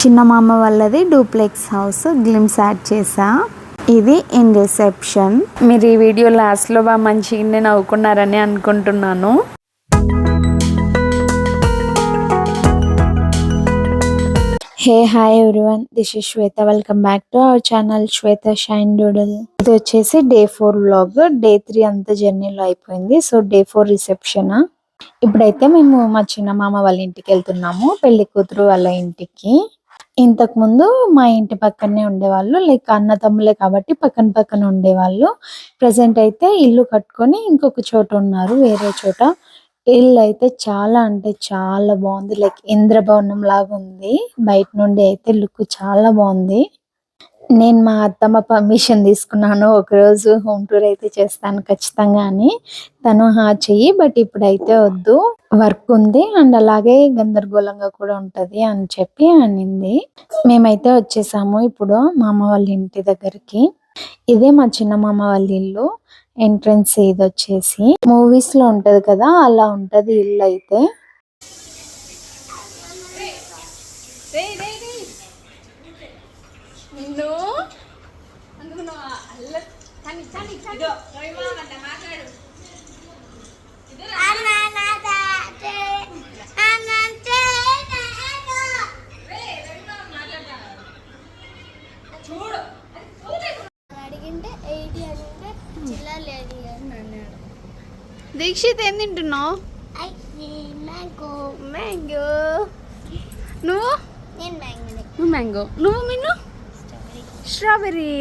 చిన్న మామ వాళ్ళది డూప్లెక్స్ హౌస్ గ్లిమ్స్ యాడ్ చేసా. ఇది ఇన్ రిసెప్షన్. మీరు ఈ వీడియో లాస్ట్లో బాగా మంచిగానే నవ్వుకున్నారని అనుకుంటున్నాను. Hey hi everyone, this is Shweta. Welcome back to our channel Shweta shine doodle. ఇది వచ్చేసి డే 4 వ్లాగ్. డే 3 అంతా జర్నీలో అయిపోయింది. So day 4 reception. ఇప్పుడైతే మేము మా చిన్న మామ వాళ్ళ ఇంటికి వెళ్తున్నాము, పెళ్లి కూతురు వాళ్ళ ఇంటికి. ఇంతకు ముందు మా ఇంటి పక్కనే ఉండేవాళ్ళు, లైక్ అన్న తమ్ములే కాబట్టి పక్కన పక్కన ఉండేవాళ్ళు. ప్రజెంట్ అయితే ఇల్లు కట్టుకొని ఇంకొక చోట ఉన్నారు, వేరే చోట. ఇల్లు అయితే చాలా అంటే చాలా బాగుంది, లైక్ ఇంద్రభవనం లాగా ఉంది. బయట నుండి అయితే లుక్ చాలా బాగుంది. నేను మా అత్తమ్మ పర్మిషన్ తీసుకున్నాను, ఒకరోజు హోమ్ టూర్ అయితే చేస్తాను ఖచ్చితంగా అని. తను చెయ్యి, బట్ ఇప్పుడైతే వద్దు, వర్క్ ఉంది అండ్ అలాగే గందరగోళంగా కూడా ఉంటది అని చెప్పి అనింది. మేమైతే వచ్చేసాము ఇప్పుడు మా అమ్మ వాళ్ళ ఇంటి దగ్గరికి. ఇదే మా చిన్న మామ వాళ్ళ ఇల్లు. ఎంట్రన్స్ ఇది వచ్చేసి మూవీస్ లో ఉంటది కదా, అలా ఉంటది ఇల్లు అయితే. దీక్షిత్ ఏం తింటున్నావు? మ్యాంగో. నువ్వు? నువ్వు మ్యాంగో. నువ్వు మిన్ను? స్ట్రాబెర్రీ.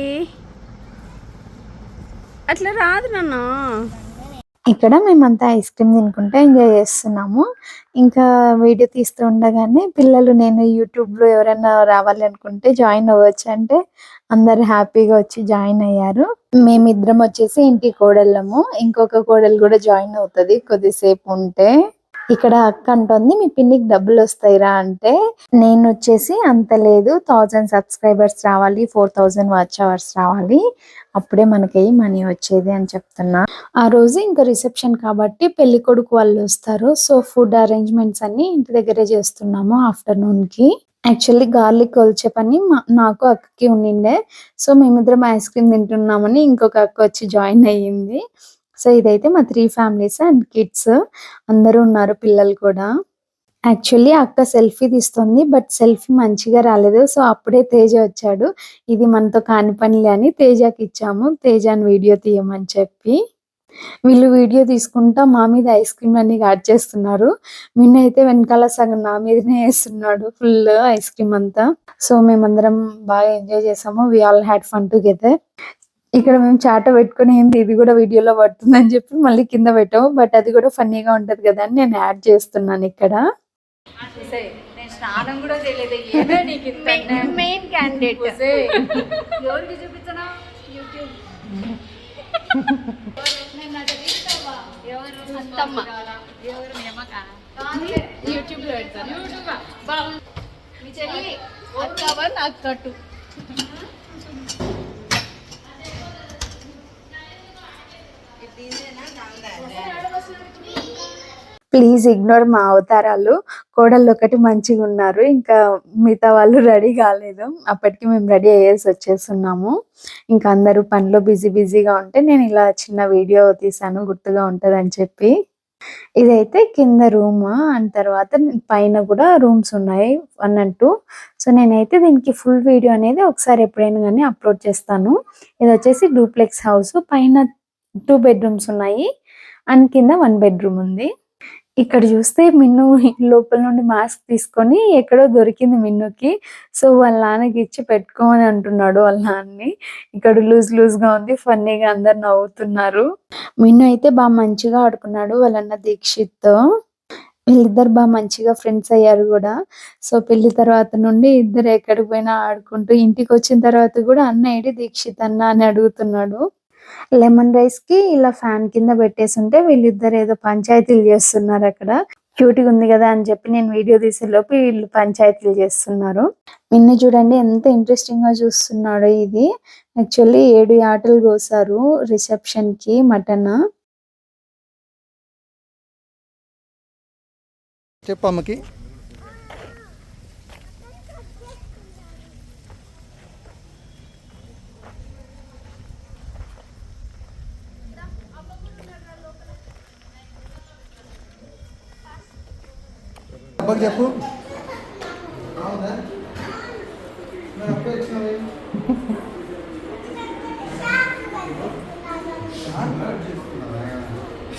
అట్లా రాదు నాన్న. ఇక్కడ మేమంతా ఐస్ క్రీమ్ తినుకుంటే ఎంజాయ్ చేస్తున్నాము. ఇంకా వీడియో తీస్తూ ఉండగానే పిల్లలు, నేను యూట్యూబ్లో ఎవరైనా రావాలి అనుకుంటే జాయిన్ అవ్వచ్చు అంటే అందరు హ్యాపీగా వచ్చి జాయిన్ అయ్యారు. మేమిద్దరం వచ్చేసి ఇంటి కోడళ్ళము, ఇంకొక కోడలు కూడా జాయిన్ అవుతుంది కొద్దిసేపు ఉంటే. ఇక్కడ అక్క అంటుంది, మీ పిన్నికి డబ్బులు వస్తాయిరా అంటే, నేను వచ్చేసి అంత లేదు, 1000 సబ్స్క్రైబర్స్ రావాలి, 4000 వాచ్ అవర్స్ రావాలి, అప్పుడే మనకి మనీ వచ్చేది అని చెప్తున్నా. ఆ రోజు ఇంకా రిసెప్షన్ కాబట్టి పెళ్లి కొడుకు వాళ్ళు వస్తారు. సో ఫుడ్ అరేంజ్మెంట్స్ అన్ని ఇంటి దగ్గరే చేస్తున్నాము ఆఫ్టర్నూన్ కి. యాక్చువల్లీ గార్లిక్ కొల్చే పని నాకు అక్కకి ఉండిండే. సో మేమిద్దరం ఐస్ క్రీమ్ తింటున్నామని ఇంకొక అక్క వచ్చి జాయిన్ అయ్యింది. సో ఇదైతే మా 3 ఫ్యామిలీస్ అండ్ కిడ్స్ అందరూ ఉన్నారు, పిల్లలు కూడా. యాక్చువల్లీ అక్క సెల్ఫీ తీస్తుంది, బట్ సెల్ఫీ మంచిగా రాలేదు. సో అప్పుడే తేజ వచ్చాడు, ఇది మనతో కాని పనిలే అని తేజకి ఇచ్చాము, తేజని వీడియో తీయమని చెప్పి. వీళ్ళు వీడియో తీసుకుంటా మా మీద ఐస్ క్రీమ్ అన్ని యాడ్ చేస్తున్నారు. అయితే వెనకాల సగం నా మీదనే వేస్తున్నాడు ఫుల్ ఐస్ క్రీమ్ అంతా. సో మేమందరం బాగా ఎంజాయ్ చేసాము. We all had fun together. ఇక్కడ మేము చాట పెట్టుకుని ఏంది ఇది కూడా వీడియోలో పడుతుందని చెప్పి మళ్ళీ కింద పెట్టాము, బట్ అది కూడా ఫన్నీగా ఉంటది కదా అని నేను యాడ్ చేస్తున్నాను ఇక్కడ. స్నానం కూడా చేయలేదు, మెయిన్ క్యాండిడేట్. ఎవరికి చూపించనా? యూట్యూబ్. అత్తమ్మ యూట్యూబ్ లో పెడతాను. మీ చెల్లి అత్తవ నాకు కట్టు. ప్లీజ్ ఇగ్నోర్ మా అవతారాలు. కోడళ్ళు ఒకటి మంచిగా ఉన్నారు, ఇంకా మిగతా వాళ్ళు రెడీ కాలేదు. అప్పటికి మేము రెడీ అయ్యేసి వచ్చేస్తున్నాము. ఇంకా అందరూ పనిలో బిజీగా ఉంటే నేను ఇలా చిన్న వీడియో తీసాను, గుర్తుగా ఉంటుందని చెప్పి. ఇదైతే కింద రూమ్ అండ్ తర్వాత పైన కూడా రూమ్స్ ఉన్నాయి 1 and 2. సో నేనైతే దీనికి ఫుల్ వీడియో అనేది ఒకసారి ఎప్పుడైనా కానీ అప్లోడ్ చేస్తాను. ఇది వచ్చేసి డూప్లెక్స్ హౌస్, పైన 2 bedrooms ఉన్నాయి అండ్ కింద 1 bedroom ఉంది. ఇక్కడ చూస్తే మిన్ను లోపల నుండి మాస్క్ తీసుకొని ఎక్కడో దొరికింది మిన్నుకి. సో వాళ్ళ నాన్నకి ఇచ్చి పెట్టుకోమని అంటున్నాడు వాళ్ళ నాన్నని. ఇక్కడ లూజ్ గా ఉంది, ఫన్నీగా అందరు నవ్వుతున్నారు. మిన్ను అయితే బాగా మంచిగా ఆడుకున్నాడు వాళ్ళ అన్న దీక్షిత్. వీళ్ళిద్దరు బాగా మంచిగా ఫ్రెండ్స్ అయ్యారు కూడా. సో పెళ్లి తర్వాత నుండి ఇద్దరు ఎక్కడికి పోయినా ఆడుకుంటూ, ఇంటికి వచ్చిన తర్వాత కూడా అన్న ఏడి దీక్షిత్ అన్న అని అడుగుతున్నాడు. లెమన్ రైస్ కి ఇలా ఫ్యాన్ కింద పెట్టేసి ఉంటే వీళ్ళిద్దరు ఏదో పంచాయతీలు చేస్తున్నారు అక్కడ. క్యూట్గా ఉంది కదా అని చెప్పి నేను వీడియో తీసే లోపు వీళ్ళు పంచాయతీలు చేస్తున్నారు. నిన్ను చూడండి ఎంత ఇంట్రెస్టింగ్ గా చూస్తున్నాడు. ఇది యాక్చువల్లీ 7 ఆటలు కోసారు రిసెప్షన్ కి మటన్. చెప్పమ్మకి అబ్బాకి చెప్పు.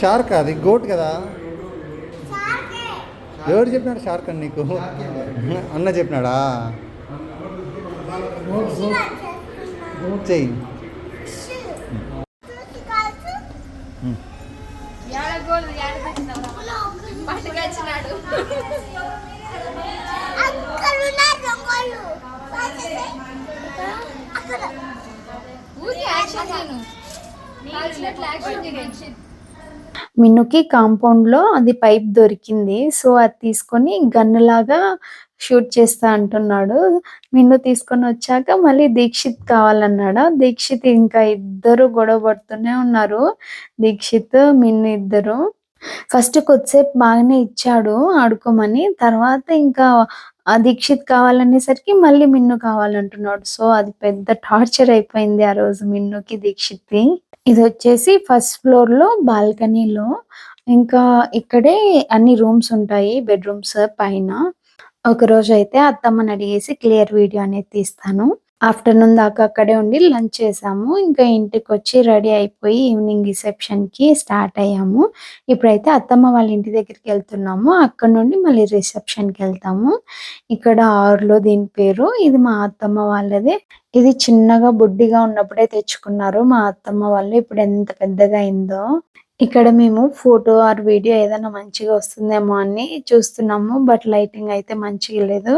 షార్క్ అది గోట్ కదా. ఎవరు చెప్పినాడు షార్క్ అని నీకు? అన్న చెప్పినాడా? చెయ్యి. మిన్నుకి కాంపౌండ్లో అది పైప్ దొరికింది. సో అది తీసుకొని గన్నులాగా షూట్ చేస్తా అంటున్నాడు. మిన్ను తీసుకొని వచ్చాక మళ్ళీ దీక్షిత్ కావాలన్నాడా. దీక్షిత్ ఇంకా ఇద్దరు గొడవ పడుతూనే ఉన్నారు. దీక్షిత్ మిన్ను ఇద్దరు. ఫస్ట్ కొద్దిసేపు బాగానే ఇచ్చాడు ఆడుకోమని. తర్వాత ఇంకా ఆ దీక్షిత్ కావాలనేసరికి మళ్ళీ మిన్ను కావాలంటున్నాడు. సో అది పెద్ద టార్చర్ అయిపోయింది ఆ రోజు మిన్నుకి దీక్షిత్కి. ఇది వచ్చేసి ఫస్ట్ ఫ్లోర్ లో బాల్కనీలో. ఇంకా ఇక్కడే అన్ని రూమ్స్ ఉంటాయి, బెడ్రూమ్స్ పైన. ఒక రోజు అయితే అత్తమ్మని అడిగేసి క్లియర్ వీడియో అనేది తీస్తాను. ఆఫ్టర్నూన్ దాకా అక్కడే ఉండి లంచ్ చేసాము. ఇంకా ఇంటికి వచ్చి రెడీ అయిపోయి ఈవినింగ్ రిసెప్షన్ కి స్టార్ట్ అయ్యాము. ఇప్పుడైతే అత్తమ్మ వాళ్ళ ఇంటి దగ్గరికి వెళ్తున్నాము. అక్కడ నుండి మళ్ళీ రిసెప్షన్ కి వెళ్తాము. ఇక్కడ ఆరులో దీని పేరు. ఇది మా అత్తమ్మ వాళ్ళదే. ఇది చిన్నగా బుడ్డిగా ఉన్నప్పుడే తెచ్చుకున్నారు మా అత్తమ్మ వాళ్ళు. ఇప్పుడు ఎంత పెద్దగా అయిందో. ఇక్కడ మేము ఫోటో ఆర్ వీడియో ఏదైనా మంచిగా వస్తుందేమో అని చూస్తున్నాము. బట్ లైటింగ్ అయితే మంచిగా లేదు.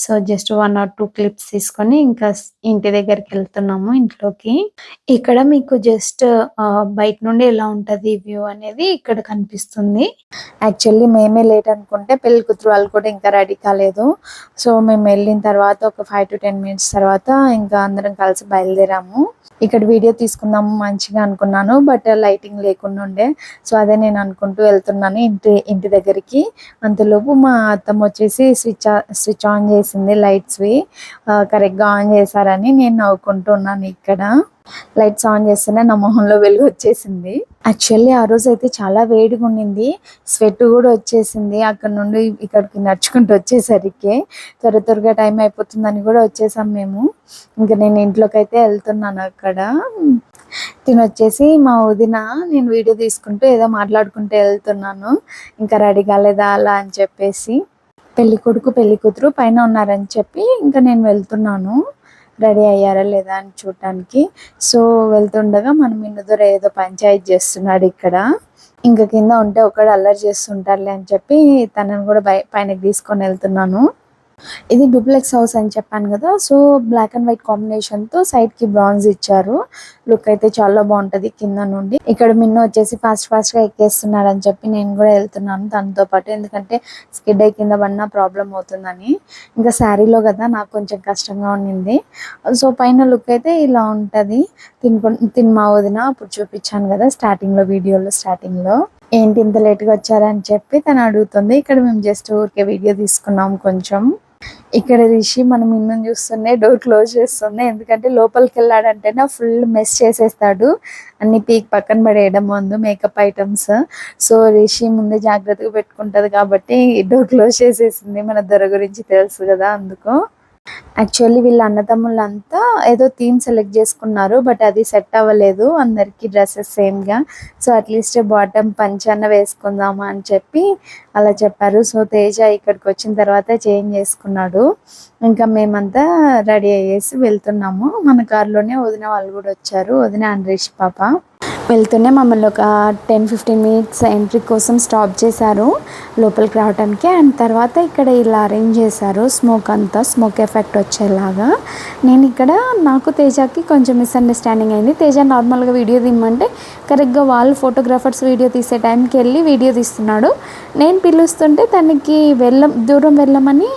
సో జస్ట్ 1 or 2 క్లిప్స్ తీసుకొని ఇంకా ఇంటి దగ్గరికి వెళ్తున్నాము ఇంట్లోకి. ఇక్కడ మీకు జస్ట్ బయట నుండి ఎలా ఉంటది వ్యూ అనేది ఇక్కడ కనిపిస్తుంది. యాక్చువల్లీ మేమే లేట్ అనుకుంటే పెళ్లి కూతురు వాళ్ళు కూడా ఇంకా రెడీ కాలేదు. సో మేము వెళ్ళిన తర్వాత ఒక 5 to 10 minutes తర్వాత ఇంకా అందరం కలిసి బయలుదేరాము. ఇక్కడ వీడియో తీసుకుందాము మంచిగా అనుకున్నాను. బట్ లైటింగ్ లేకుండా ఉండే. సో అదే నేను అనుకుంటూ వెళ్తున్నాను ఇంటి దగ్గరికి. అంతలోపు మా అత్తమ్మ వచ్చేసి స్విచ్ ఆన్ చేసింది లైట్స్వి. కరెక్ట్గా ఆన్ చేశారని నేను నవ్వుకుంటూ ఉన్నాను. ఇక్కడ లైట్స్ ఆన్ చేస్తేనే నా మొహంలో వెలుగు వచ్చేసింది. యాక్చువల్లీ ఆ రోజు అయితే చాలా వేడిగా ఉండింది. స్వెట్ కూడా వచ్చేసింది. అక్కడ నుండి ఇక్కడికి నడుచుకుంటూ వచ్చేసరికి త్వరగా టైం అయిపోతుందని కూడా వచ్చేసాం మేము. ఇంకా నేను ఇంట్లోకి అయితే వెళ్తున్నాను. అక్కడ తినొచ్చేసి మా వదిన నేను వీడియో తీసుకుంటూ ఏదో మాట్లాడుకుంటూ వెళ్తున్నాను. ఇంకా రెడీ కాలేదా అలా అని చెప్పేసి. పెళ్లి కొడుకు పెళ్లి కూతురు పైన ఉన్నారని చెప్పి ఇంకా నేను వెళ్తున్నాను రెడీ అయ్యారా లేదా అని చూడటానికి. సో వెళ్తుండగా మనం ఇన్నదర ఏదో పంచాయతీ చేస్తున్నాడు ఇక్కడ. ఇంకా కింద ఉంటే ఒకడు అల్లరి చేస్తుంటారులే అని చెప్పి తనని కూడా పైనకి తీసుకొని వెళ్తున్నాను. ఇది డూప్లెక్స్ హౌస్ అని చెప్పాను కదా. So black and white combination తో సైడ్ కి బ్రాంజ్ ఇచ్చారు. లుక్ అయితే చాలా బాగుంటది కింద నుండి. ఇక్కడ మిన్ను వచ్చేసి ఫాస్ట్ గా ఎక్కేస్తున్నాడు అని చెప్పి నేను కూడా వెళ్తున్నాను తనతో పాటు. ఎందుకంటే స్కిడ్ అయి కింద పడినా ప్రాబ్లం అవుతుందని. ఇంకా శారీలో కదా నాకు కొంచెం కష్టంగా ఉండింది. సో పైన లుక్ అయితే ఇలా ఉంటది. మా వదిన అప్పుడు చూపించాను కదా స్టార్టింగ్ లో వీడియోలో స్టార్టింగ్ లో. ఏంటి ఇంత లేట్ గా వచ్చారని చెప్పి తను అడుగుతుంది. ఇక్కడ మేము జస్ట్ ఊరికే వీడియో తీసుకున్నాం కొంచెం. ఇక్కడ రిషి మనం ఇన్ను చూస్తుండే డోర్ క్లోజ్ చేస్తుంది. ఎందుకంటే లోపలికి వెళ్ళాడంటే నా ఫుల్ మెస్ చేసేస్తాడు. అన్ని పీక్ పక్కన పడేయడం ముందు మేకప్ ఐటమ్స్. సో రిషి ముందే జాగ్రత్తగా పెట్టుకుంటది కాబట్టి డోర్ క్లోజ్ చేసేసింది. మన దొర గురించి తెలుసు కదా అందుకు. యాక్చువల్లీ వీళ్ళ అన్నదమ్ములంతా ఏదో థీమ్ సెలెక్ట్ చేసుకున్నారు. బట్ అది సెట్ అవ్వలేదు అందరికి డ్రెస్సెస్ సేమ్ గా. సో అట్లీస్ట్ బాటమ్ పంచన్న వేసుకుందామా అని చెప్పి అలా చెప్పారు. సో తేజ ఇక్కడికి వచ్చిన తర్వాత చేంజ్ చేసుకున్నాడు. ఇంకా మేమంతా రెడీ అయ్యేసి వెళ్తున్నాము. మన కారులోనే వదిన వాళ్ళు కూడా వచ్చారు. వదిన అండ్ రిషి పాప. వెళ్తూనే మమ్మల్ని ఒక 10-15 minutes ఎంట్రీ కోసం స్టాప్ చేశారు లోపలికి రావడానికి. అండ్ తర్వాత ఇక్కడ ఇలా అరేంజ్ చేశారు స్మోక్ ఎఫెక్ట్ వచ్చేలాగా. నేను ఇక్కడ నాకు తేజకి కొంచెం మిస్అండర్స్టాండింగ్ అయింది. తేజ నార్మల్గా వీడియో తీయమంటే కరెక్ట్గా వాళ్ళు ఫోటోగ్రాఫర్స్ వీడియో తీసే టైంకి వెళ్ళి వీడియో తీస్తున్నాడు. నేను పిలుస్తుంటే తనకి దూరం వెళ్ళమని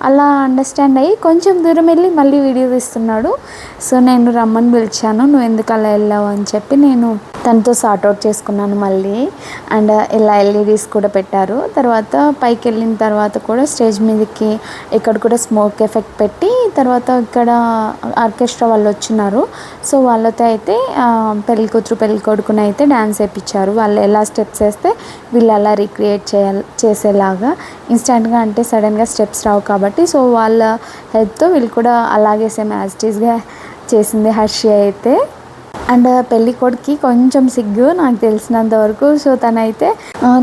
అలా అండర్స్టాండ్ అయ్యి కొంచెం దూరం వెళ్ళి మళ్ళీ వీడియో తీస్తున్నాడు. సో నేను రమ్మని పిలిచాను. నువ్వు ఎందుకు అలా వెళ్ళావు అని చెప్పి నేను తనతో సార్ట్ అవుట్ చేసుకున్నాను మళ్ళీ. అండ్ ఇలా ఎల్ఈడీస్ కూడా పెట్టారు. తర్వాత పైకి వెళ్ళిన తర్వాత కూడా స్టేజ్ మీదకి ఇక్కడ కూడా స్మోక్ ఎఫెక్ట్ పెట్టి, తర్వాత ఇక్కడ ఆర్కెస్ట్రా వాళ్ళు వచ్చినారు. సో వాళ్ళతో అయితే పెళ్లి కూతురు పెళ్లి కొడుకుని అయితే డ్యాన్స్ వేయించారు. వాళ్ళు ఎలా స్టెప్స్ వేస్తే వీళ్ళు అలా రీక్రియేట్ చేసేలాగా. ఇన్స్టెంట్గా అంటే సడన్గా స్టెప్స్ రావు కాబట్టి సో వాళ్ళ హెల్ప్తో వీళ్ళు కూడా అలాగే సేమ్ యాజ్ ఇట్ ఈస్గా చేసింది హర్షి అయితే. అండ్ పెళ్ళి కొడుకి కొంచెం సిగ్గు నాకు తెలిసినంత వరకు. సో తనైతే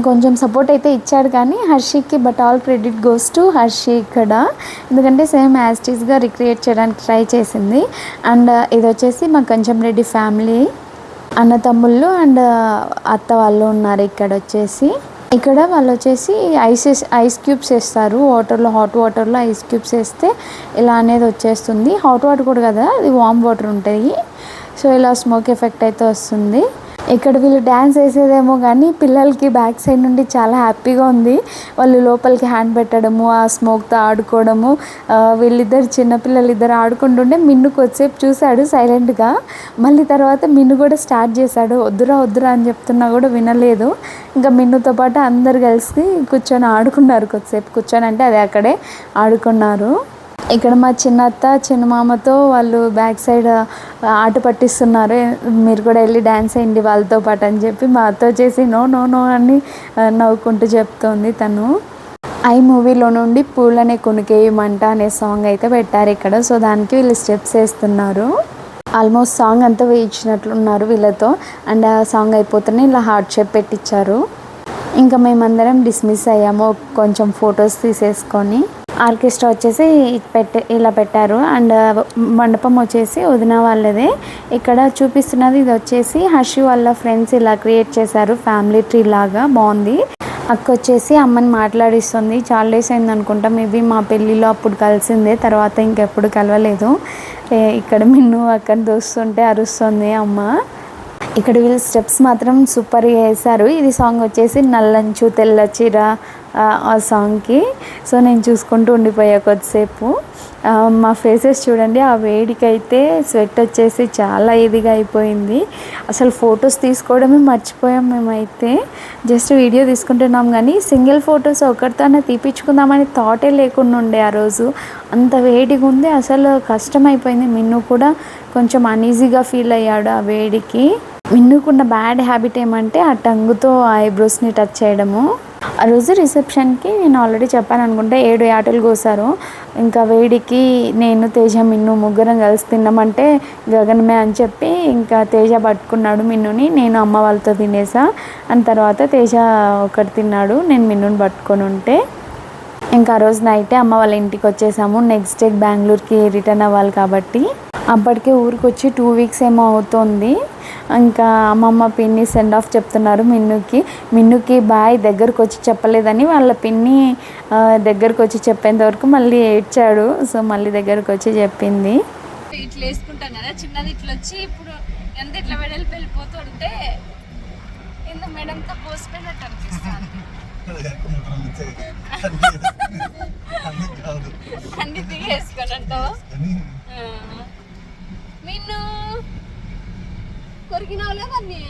కొంచెం సపోర్ట్ అయితే ఇచ్చాడు కానీ హర్షికి, but all credit goes to Harshi ఇక్కడ. ఎందుకంటే సేమ్ యాజ్ ఇట్ ఈస్గా రిక్రియేట్ చేయడానికి ట్రై చేసింది. అండ్ ఇది వచ్చేసి మా కొంచెం రెడ్డి ఫ్యామిలీ, అన్న తమ్ముళ్ళు అండ్ అత్త వాళ్ళు ఉన్నారు ఇక్కడ వచ్చేసి. ఇక్కడ వాళ్ళు వచ్చేసి ఐస్ క్యూబ్స్ వేస్తారు వాటర్లో, హాట్ వాటర్లో ఐస్ క్యూబ్స్ వేస్తే ఇలా అనేది వచ్చేస్తుంది. హాట్ వాటర్ కూడా కదా, అది వామ్ వాటర్ ఉంటాయి. సో ఇలా స్మోక్ ఎఫెక్ట్ అయితే వస్తుంది. ఇక్కడ వీళ్ళు డ్యాన్స్ వేసేదేమో కానీ పిల్లలకి బ్యాక్ సైడ్ నుండి చాలా హ్యాపీగా ఉంది. వాళ్ళు లోపలికి హ్యాండ్ పెట్టడము, ఆ స్మోక్తో ఆడుకోవడము. వీళ్ళిద్దరు చిన్నపిల్లలు ఇద్దరు ఆడుకుంటుంటే మిన్ను కొద్దిసేపు చూశాడు సైలెంట్గా. మళ్ళీ తర్వాత మిన్ను కూడా స్టార్ట్ చేశాడు. వద్దురా వద్దురా అని చెప్తున్నా కూడా వినలేదు. ఇంకా మిన్నుతో పాటు అందరు కలిసి కూర్చొని ఆడుకున్నారు. కొద్దిసేపు కూర్చొని అంటే అది అక్కడే ఆడుకున్నారు. ఇక్కడ మా చిన్నత్త చిన్న మామతో వాళ్ళు బ్యాక్ సైడ్ ఆట పట్టిస్తున్నారు. మీరు కూడా వెళ్ళి డ్యాన్స్ వేయండి వాళ్ళతో పాటు అని చెప్పి మా అత్త వచ్చేసి నో నో నో అని నవ్వుకుంటూ చెప్తోంది తను. ఐ మూవీలో నుండి పూలనే కొనుకేయమంట అనే సాంగ్ అయితే పెట్టారు ఇక్కడ. సో దానికి వీళ్ళు స్టెప్స్ వేస్తున్నారు. ఆల్మోస్ట్ సాంగ్ అంతా వేయించినట్లున్నారు వీళ్ళతో. అండ్ ఆ సాంగ్ అయిపోతేనే ఇలా హార్ట్ షేప్ పెట్టించారు. ఇంకా మేమందరం డిస్మిస్ అయ్యాము కొంచెం ఫొటోస్ తీసేసుకొని. ఆర్కెస్ట్రా వచ్చేసి ఇలా పెట్టారు. అండ్ మండపం వచ్చేసి వదిన వాళ్ళదే. ఇక్కడ చూపిస్తున్నది ఇది వచ్చేసి హర్షి వాళ్ళ ఫ్రెండ్స్ ఇలా క్రియేట్ చేశారు, ఫ్యామిలీ ట్రీ లాగా బాగుంది. అక్క వచ్చేసి అమ్మని మాట్లాడిస్తుంది. చాలా డేస్ అయింది అనుకుంటా, మేబీ మా పెళ్ళిలో అప్పుడు కలిసిందే, తర్వాత ఇంకెప్పుడు కలవలేదు. ఇక్కడ మిన్ను అక్కని దోస్తుంటే అరుస్తుంది అమ్మ. ఇక్కడ వీళ్ళు స్టెప్స్ మాత్రం సూపర్గా వేశారు. ఇది సాంగ్ వచ్చేసి నల్లంచు తెల్ల చీర ఆ సాంగ్కి. సో నేను చూసుకుంటూ ఉండిపోయా కొద్దిసేపు. మా ఫేసెస్ చూడండి, ఆ వేడికైతే స్వెట్ వచ్చేసి చాలా ఇదిగా అయిపోయింది. అసలు ఫొటోస్ తీసుకోవడమే మర్చిపోయాం మేమైతే. జస్ట్ వీడియో తీసుకుంటున్నాం కానీ సింగిల్ ఫొటోస్ ఒకరితోనే తీపించుకుందామని థాటే లేకుండా ఉండే ఆ రోజు. అంత వేడిగా ఉంది, అసలు కష్టమైపోయింది. మిన్ను కూడా కొంచెం అన్ఈజీగా ఫీల్ అయ్యాడు ఆ వేడికి. మిన్నుకున్న బ్యాడ్ హ్యాబిట్ ఏమంటే ఆ టంగుతో ఐబ్రోస్ని టచ్ చేయడము. ఆ రోజు రిసెప్షన్కి నేను ఆల్రెడీ చెప్పాను అనుకుంటే 7 యాటలు కోసారు. ఇంకా వేడికి నేను తేజ మిన్ను ముగ్గురం కలిసి తిన్నామంటే గగనమే అని చెప్పి ఇంకా తేజ పట్టుకున్నాడు మిన్నుని. నేను అమ్మ వాళ్ళతో తినేసా. అండ్ తర్వాత తేజ ఒకటి తిన్నాడు, నేను మిన్నుని పట్టుకొని ఉంటే. ఇంకా ఆ రోజు నైటే అమ్మ వాళ్ళ ఇంటికి వచ్చేసాము. నెక్స్ట్ డే బెంగళూరుకి రిటర్న్ అవ్వాలి కాబట్టి. అప్పటికే ఊరికి వచ్చి 2 వీక్స్ ఏమో అవుతుంది. ఇంకా అమ్మమ్మ పిన్ని సెండ్ ఆఫ్ చెప్తున్నారు మిన్నుకి బాయ్ దగ్గరకు వచ్చి చెప్పలేదని వాళ్ళ పిన్ని దగ్గరకు వచ్చి చెప్పేంత వరకు మళ్ళీ ఏడ్చాడు. సో మళ్ళీ దగ్గరకు వచ్చి చెప్పింది. ఇట్లా వేసుకుంటాం కదా, చిన్నది ఇట్లా వచ్చి ఇప్పుడు ఎంత ఇట్లా వెడల్పు వెళ్ళిపోతుంటే ఇంత మేడంతో పోసిపోయినట్టు అనిపిస్తుంది. అన్ని దిగేసుకోనంటావా? నిన్ను కొరికినావు లేదన్నీ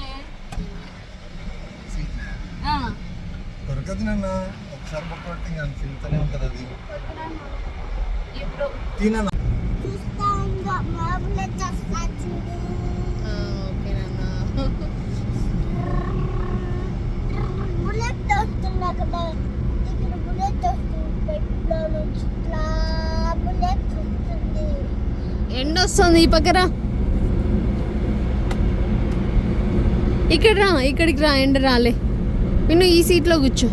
కొరకదు నాన్న, ఒకసారి పట్టుకుంటే ఇంకా తింటూనే ఉంటుంది అది. ఇప్పుడు తినా ఓకే నాన్న. బుల్లెట్ వస్తుంది అక్కడ, ఇక్కడ బుల్లెట్ వస్తుంది, పెట్లో నుంచి ఇట్లా బుల్లెట్ వస్తుంది. ఎండ వస్తుంది ఈ పక్కన, ఇక్కడ రా, ఇక్కడికి రా, ఎండ రాలే. నేను ఈ సీట్లో కూర్చో.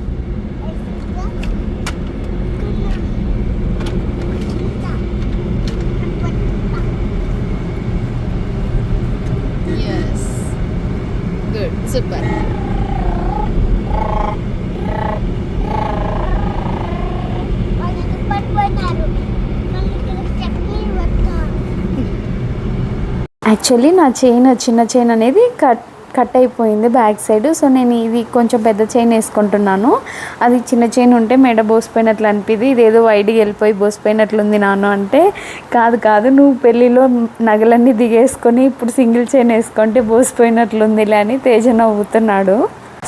Yes, good, super. యాక్చువల్లీ నా చైన్ చిన్న చైన్ అనేది కట్ అయిపోయింది బ్యాక్ సైడ్. సో నేను ఇది కొంచెం పెద్ద చైన్ వేసుకుంటున్నాను. అది చిన్న చైన్ ఉంటే మెడ బోసిపోయినట్లు అనిపిది, ఇదేదో వైడ్గా వెళ్ళిపోయి బోసిపోయినట్లుంది నాను అంటే, కాదు నువ్వు పెళ్ళిలో నగలన్నీ దిగేసుకొని ఇప్పుడు సింగిల్ చైన్ వేసుకుంటే బోసిపోయినట్లుందిలే అని తేజ నవ్వుతున్నాడు.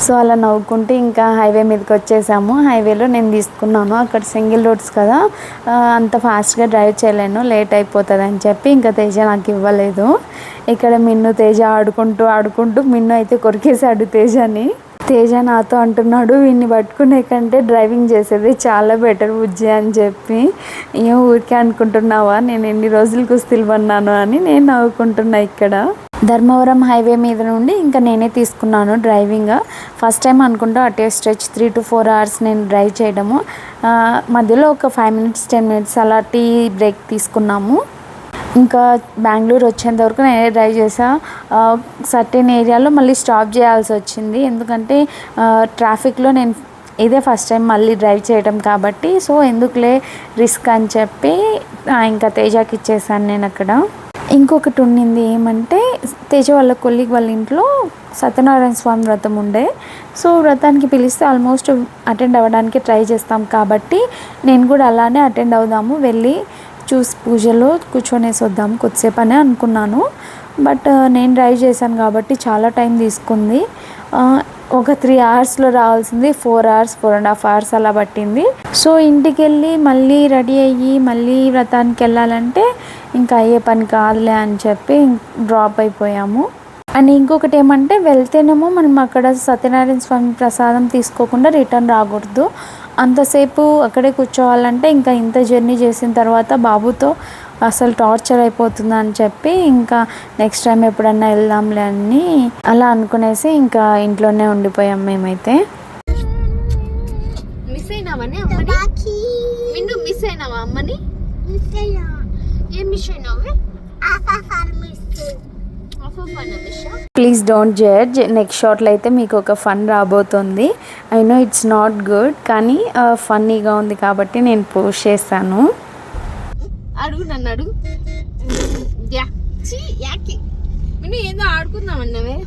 సో అలా నవ్వుకుంటే ఇంకా హైవే మీదకి వచ్చేసాము. హైవేలో నేను తీసుకున్నాను, అక్కడ సింగిల్ రోడ్స్ కదా, అంత ఫాస్ట్గా డ్రైవ్ చేయలేను, లేట్ అయిపోతుంది అని చెప్పి ఇంకా తేజ నాకు ఇవ్వలేదు. ఇక్కడ మిన్ను తేజ ఆడుకుంటూ మిన్ను అయితే కొరికేశాడు తేజని. తేజ నాతో అంటున్నాడు, వీడిని పట్టుకునే కంటే డ్రైవింగ్ చేసేది చాలా బెటర్ బుజ్జి అని చెప్పి. ఏం ఊరికే అనుకుంటున్నావా నేను ఎన్ని రోజులు కుస్తీలు పన్నాను అని నేను నవ్వుకుంటున్నా. ఇక్కడ ధర్మవరం హైవే మీద నుండి ఇంకా నేనే తీసుకున్నాను డ్రైవింగ్. ఫస్ట్ టైం అనుకుంటా అటే స్ట్రెచ్ 3 to 4 hours నేను డ్రైవ్ చేయడము. మధ్యలో ఒక 5 minutes 10 minutes అలా టీ బ్రేక్ తీసుకున్నాము. ఇంకా బెంగళూరు వచ్చేంత వరకు నేనే డ్రైవ్ చేసా. సర్టెన్ ఏరియాలో మళ్ళీ స్టాప్ చేయాల్సి వచ్చింది, ఎందుకంటే ట్రాఫిక్లో నేను ఇదే ఫస్ట్ టైం మళ్ళీ డ్రైవ్ చేయడం కాబట్టి, సో ఎందుకులే రిస్క్ అని చెప్పి ఇంకా తేజకి ఇచ్చేసాను నేను అక్కడ. ఇంకొకటి ఉండింది ఏమంటే, తేజ వాళ్ళ కొలీగ్ వాళ్ళ ఇంట్లో సత్యనారాయణ స్వామి వ్రతం ఉండే. సో వ్రతానికి పిలిస్తే ఆల్మోస్ట్ అటెండ్ అవ్వడానికి ట్రై చేస్తాం కాబట్టి నేను కూడా అలానే అటెండ్ అవుదాము, వెళ్ళి చూసి పూజలో కూర్చొనేసి వద్దాము కొద్దిసేపు అని అనుకున్నాను. బట్ నేను డ్రైవ్ చేశాను కాబట్టి చాలా టైం తీసుకుంది. ఒక 3 hours రావాల్సింది 4 hours 4.5 hours అలా పట్టింది. సో ఇంటికి వెళ్ళి మళ్ళీ రెడీ అయ్యి మళ్ళీ వ్రతానికి వెళ్ళాలంటే ఇంకా అయ్యే పని కాదులే అని చెప్పి డ్రాప్ అయిపోయాము. అండ్ ఇంకొకటి ఏమంటే, వెళ్తేనేమో మనం అక్కడ సత్యనారాయణ స్వామి ప్రసాదం తీసుకోకుండా రిటర్న్ రాకూడదు. అంతసేపు అక్కడే కూర్చోవాలంటే ఇంకా ఇంత జర్నీ చేసిన తర్వాత బాబుతో అసలు టార్చర్ అయిపోతుంది అని చెప్పి ఇంకా నెక్స్ట్ టైం ఎప్పుడన్నా వెళ్దాంలే అని అలా అనుకునేసి ఇంకా ఇంట్లోనే ఉండిపోయాం మేమైతే. మిస్ అయినావని అమ్మని? నిన్ను మిస్ అయినావా అమ్మని? ఏం మిస్ అయినావే? Please don't judge. నెక్స్ట్ షాట్లో అయితే మీకు ఒక ఫన్ రాబోతుంది. I know it's not good, కానీ ఫన్నీగా ఉంది కాబట్టి నేను పోస్ట్ చేస్తాను. అడుగు నన్ను అడుగు. యాకి నేను ఏదో ఆడుకుందామన్నావే.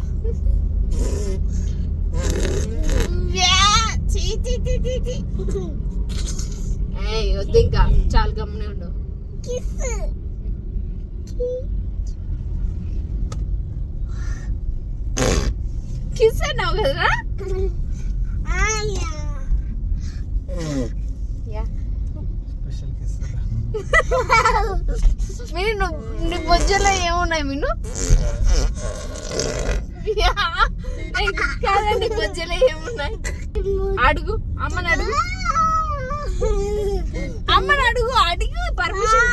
వద్దు ఇంకా చాలా గమ్మనే ఉండవు. కిస్ అన్నావు కదరా? మీరు నీ బొజ్జలో ఏమున్నాయి మీను? కాదండి, బొజ్జలో ఏమున్నాయి అడుగు. అమ్మని అడుగు, అమ్మని అడుగు, అడిగి పర్మిషన్.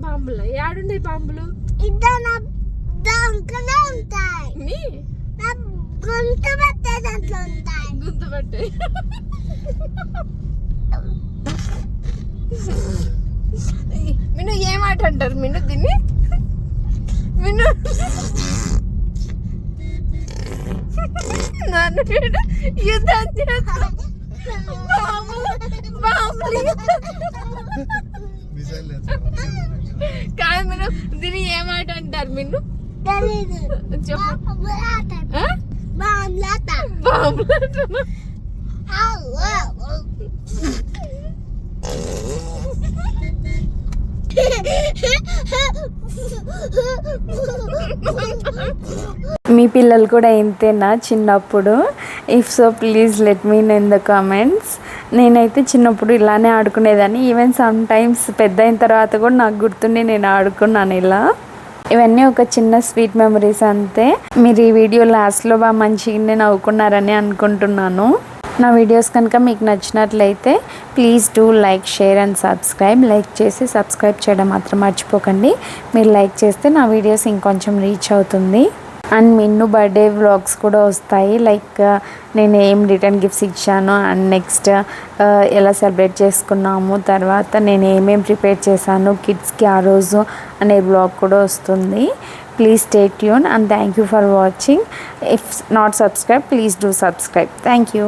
బాంబులు ఏడుండే? బాంబులు గుంతు పట్టే. మిన్ను ఏం ఆట అంటారు మిన్ను దీన్ని? మిన్ను నన్ను యుద్ధం చేస్తాం. కాదు మిన్ను, దీన్ని ఏం ఆట అంటారు మిన్ను? చెప్పు. మీ పిల్లలు కూడా ఇంతేనా చిన్నప్పుడు? If so please let me know in the comments. నేనైతే చిన్నప్పుడు ఇలానే ఆడుకునేదాన్ని. ఈవెన్ సమ్ టైమ్స్ పెద్ద అయిన తర్వాత కూడా నాకు గుర్తుండి నేను ఆడుకున్నాను ఇలా. ఇవన్నీ ఒక చిన్న స్వీట్ మెమరీస్ అంతే. మీరు ఈ వీడియో లాస్ట్లో బాగా మంచిగానే నవ్వుకున్నారని అనుకుంటున్నాను. నా వీడియోస్ కనుక మీకు నచ్చినట్లయితే please do like, share and subscribe. Like చేసి సబ్స్క్రైబ్ చేయడం మాత్రం మర్చిపోకండి. మీరు లైక్ చేస్తే నా వీడియోస్ ఇంకొంచెం రీచ్ అవుతుంది. అండ్ మిన్ను బర్త్డే వ్లాగ్స్ కూడా వస్తాయి, లైక్ నేను ఏం రిటర్న్ గిఫ్ట్స్ ఇచ్చాను అండ్ నెక్స్ట్ ఎలా సెలబ్రేట్ చేసుకున్నాము, తర్వాత నేను ఏమేమి ప్రిపేర్ చేశాను కిడ్స్కి ఆ రోజు అనే వ్లాగ్ కూడా వస్తుంది. Please stay tune and thank you for watching. If not subscribe, please do subscribe. Thank you.